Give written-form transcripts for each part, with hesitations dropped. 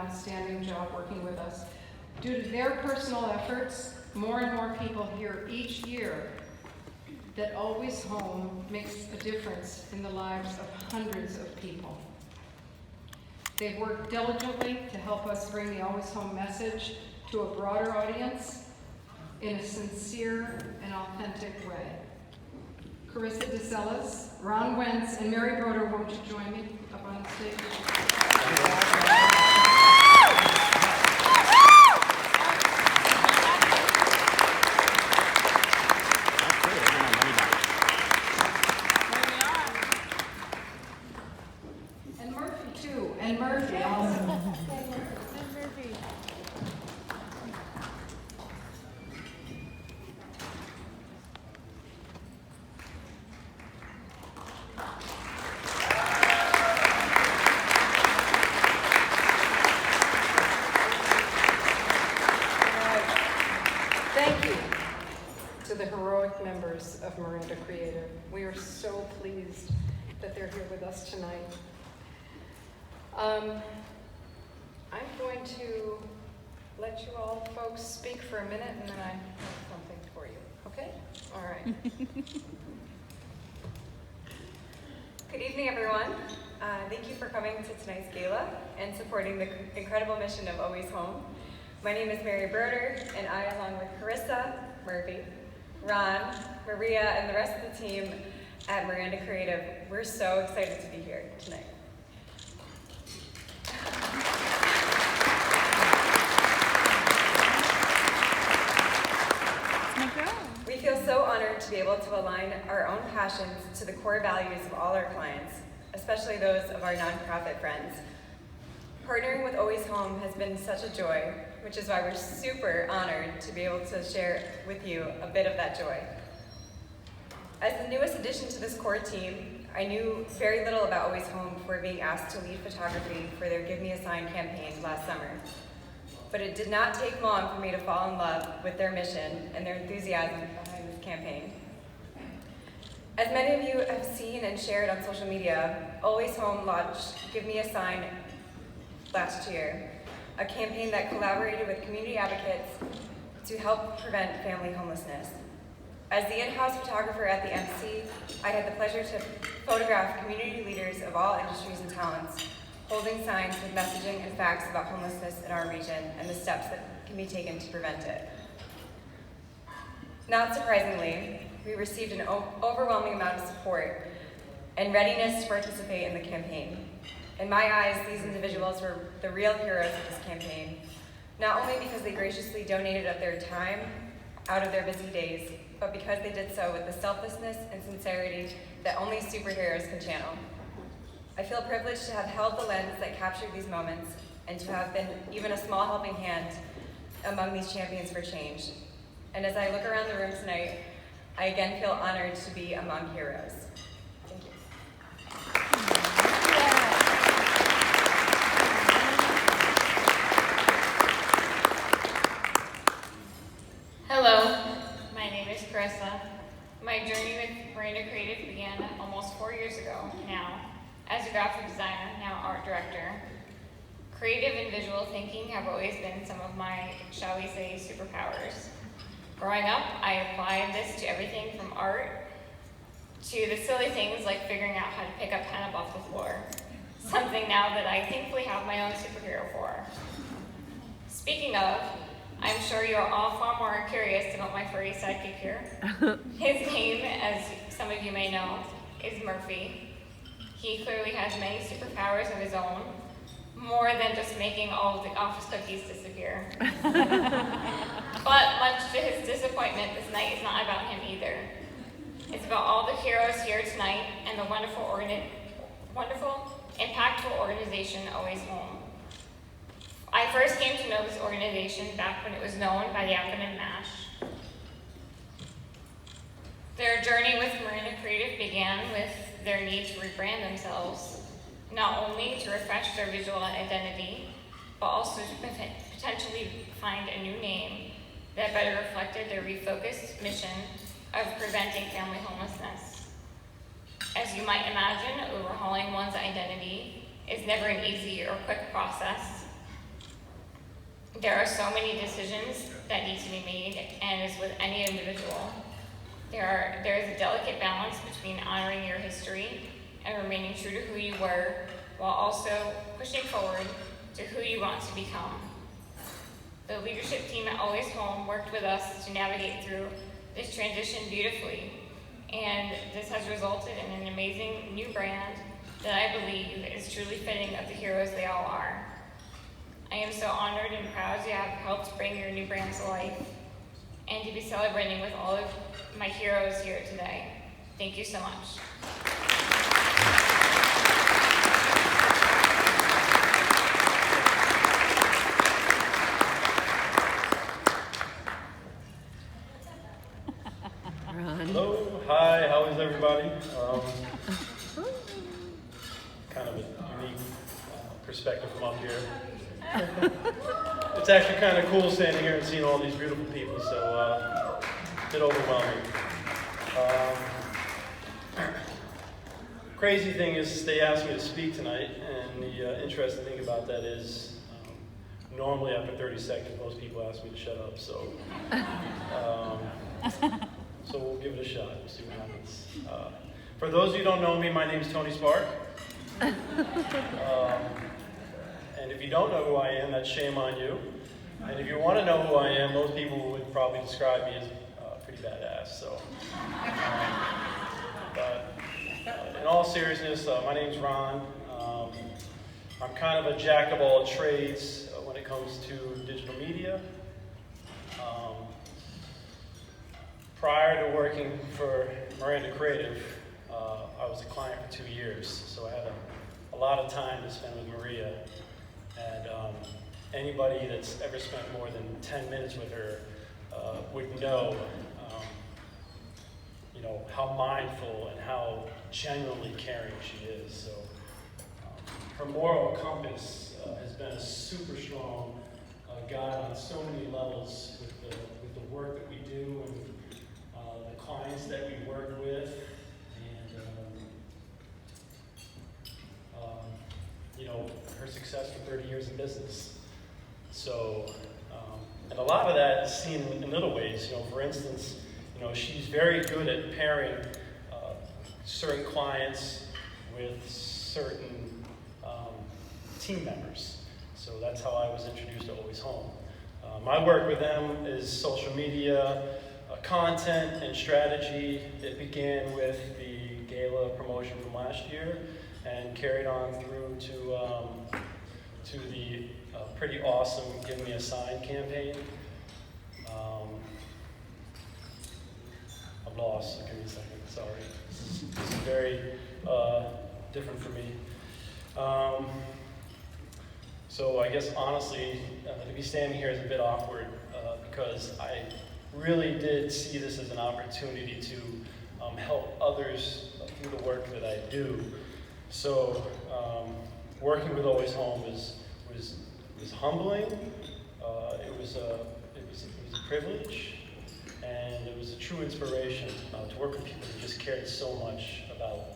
outstanding job working with us. Due to their personal efforts, more and more people hear each year that Always Home makes a difference in the lives of hundreds of people. They've worked diligently to help us bring the Always Home message to a broader audience in a sincere and authentic way. Carissa DeSellis, Ron Wentz, and Mary Broder, won't you join me up on stage? And Murphy, too. And Murphy also. Thank you to the heroic members of Miranda Creative. We are so pleased that they're here with us tonight. I'm going to let you all folks speak for a minute, and then I have something for you. Okay? All right. Good evening, everyone. Thank you for coming to tonight's gala and supporting the incredible mission of Always Home. My name is Mary Broder, and I, along with Carissa, Murphy, Ron, Maria, and the rest of the team at Miranda Creative, we're so excited to be here tonight. We feel so honored to be able to align our own passions to the core values of all our clients, especially those of our nonprofit friends. Partnering with Always Home has been such a joy, which is why we're super honored to be able to share with you a bit of that joy. As the newest addition to this core team, I knew very little about Always Home before being asked to lead photography for their Give Me a Sign campaign last summer. But it did not take long for me to fall in love with their mission and their enthusiasm behind this campaign. As many of you have seen and shared on social media, Always Home launched Give Me a Sign last year, a campaign that collaborated with community advocates to help prevent family homelessness. As the in-house photographer at the MC, I had the pleasure to photograph community leaders of all industries and talents, holding signs with messaging and facts about homelessness in our region and the steps that can be taken to prevent it. Not surprisingly, we received an overwhelming amount of support and readiness to participate in the campaign. In my eyes, these individuals were the real heroes of this campaign, not only because they graciously donated of their time out of their busy days, but because they did so with the selflessness and sincerity that only superheroes can channel. I feel privileged to have held the lens that captured these moments and to have been even a small helping hand among these champions for change. And as I look around the room tonight, I again feel honored to be among heroes. Thank you. Hello, my name is Carissa. My journey with Miranda Creative began almost 4 years ago now as a graphic designer, now art director. Creative and visual thinking have always been some of my, shall we say, superpowers. Growing up, I applied this to everything from art to the silly things like figuring out how to pick up pen up off the floor, something now that I thankfully have my own superhero for. Speaking of, I'm sure you're all far more curious about my furry sidekick here. His name, as some of you may know, is Murphy. He clearly has many superpowers of his own, more than just making all of the office cookies disappear. But much to his disappointment, this night is not about him either. It's about all the heroes here tonight and the wonderful, impactful organization Always Home. I first came to know this organization back when it was known by the acronym MASH. Their journey with Miranda Creative began with their need to rebrand themselves, not only to refresh their visual identity, but also to potentially find a new name that better reflected their refocused mission of preventing family homelessness. As you might imagine, overhauling one's identity is never an easy or quick process, There are so many decisions that need to be made, and as with any individual, there is a delicate balance between honoring your history and remaining true to who you were, while also pushing forward to who you want to become. The leadership team at Always Home worked with us to navigate through this transition beautifully, and this has resulted in an amazing new brand that I believe is truly fitting of the heroes they all are. I am so honored and proud to have helped bring your new brand to life and to be celebrating with all of my heroes here today. Thank you so much. Hello, hi, how is everybody? Kind of a unique perspective from up here. It's actually kind of cool standing here and seeing all these beautiful people, so a bit overwhelming. Crazy thing is they asked me to speak tonight, and the interesting thing about that is normally after 30 seconds most people ask me to shut up, so so we'll give it a shot. We'll see what happens. For those of you who don't know me, my name is Tony Spark. And if you don't know who I am, that's shame on you. And if you want to know who I am, most people would probably describe me as pretty badass. So, but in all seriousness, my name's Ron. I'm kind of a jack of all trades when it comes to digital media. Prior to working for Miranda Creative, I was a client for 2 years, so I had a lot of time to spend with Maria. And anybody that's ever spent more than 10 minutes with her would know, how mindful and how genuinely caring she is. So her moral compass has been a super strong guide on so many levels with the work that we do and the clients that we work with, and her success for 30 years in business. So, and a lot of that is seen in little ways. For instance, she's very good at pairing certain clients with certain team members. So that's how I was introduced to Always Home. My work with them is social media, content, and strategy. It began with the gala promotion from last year and carried on through to the pretty awesome Give Me a Sign campaign. I'm lost, give me a second, sorry. This is very different for me. So I guess honestly, to be standing here is a bit awkward because I really did see this as an opportunity to help others through the work that I do. So working with Always Home was humbling. It was a privilege, and it was a true inspiration to work with people who just cared so much about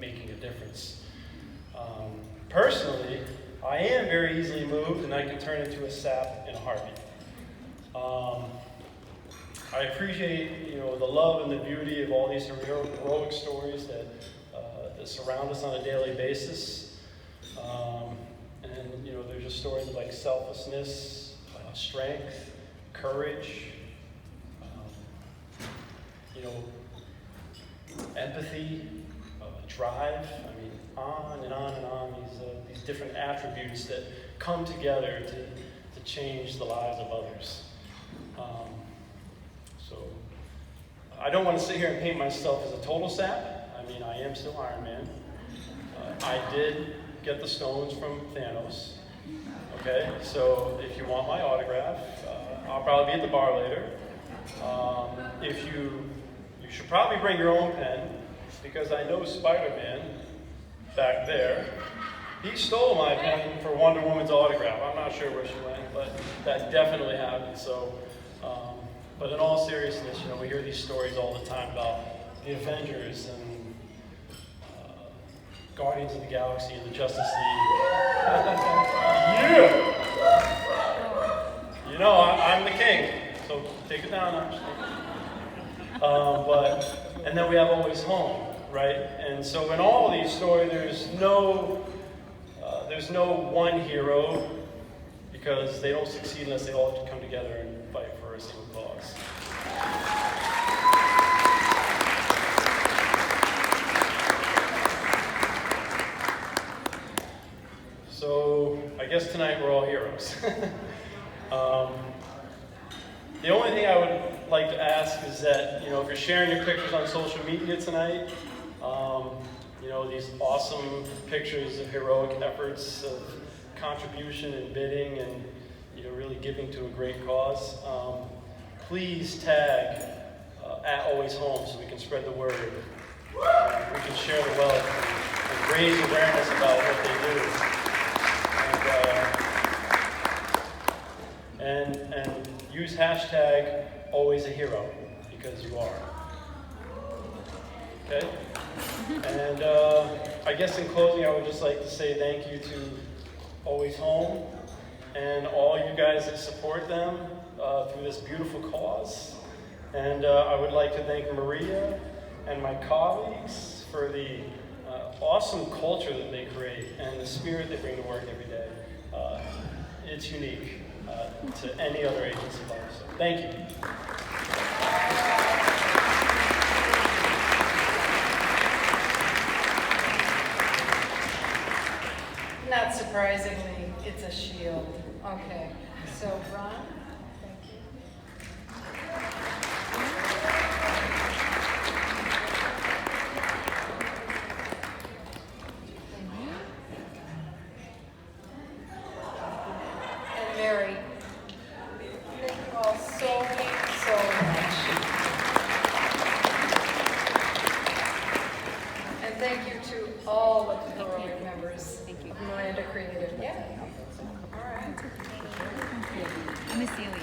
making a difference. Personally, I am very easily moved, and I can turn into a sap in a heartbeat. I appreciate, the love and the beauty of all these heroic stories that surround us on a daily basis. And there's just stories of like selflessness, strength, courage, empathy, drive. I mean, on and on and on. These different attributes that come together to change the lives of others. So I don't want to sit here and paint myself as a total sap. I mean, I am still Iron Man. I did get the stones from Thanos. Okay, so if you want my autograph, I'll probably be at the bar later. You should probably bring your own pen, because I know Spider-Man back there, he stole my pen for Wonder Woman's autograph. I'm not sure where she went, but that definitely happened. So, but in all seriousness, we hear these stories all the time about the Avengers and Guardians of the Galaxy and the Justice League. Yeah! so take it down, actually. And then we have Always Home, right? And so in all of these stories, there's no one hero, because they don't succeed unless they all come together and fight for a single cause. So I guess tonight we're all heroes. The only thing I would like to ask is that, if you're sharing your pictures on social media tonight, these awesome pictures of heroic efforts of contribution and bidding and, really giving to a great cause, please tag at Always Home so we can spread the word. We can share the wealth and raise awareness about what they do. And use hashtag Always a Hero, because you are. Okay? And I guess in closing, I would just like to say thank you to Always Home and all you guys that support them through this beautiful cause. And I would like to thank Maria and my colleagues for the awesome culture that they create and the spirit they bring to work every day. It's unique to any other agency life. So thank you. Not surprisingly, it's a shield. Okay, so Ron, thank you. And Mary, thank you all so much. And thank you to all of the heroic members of Miranda Creative. Yeah. All right. Miss Celia.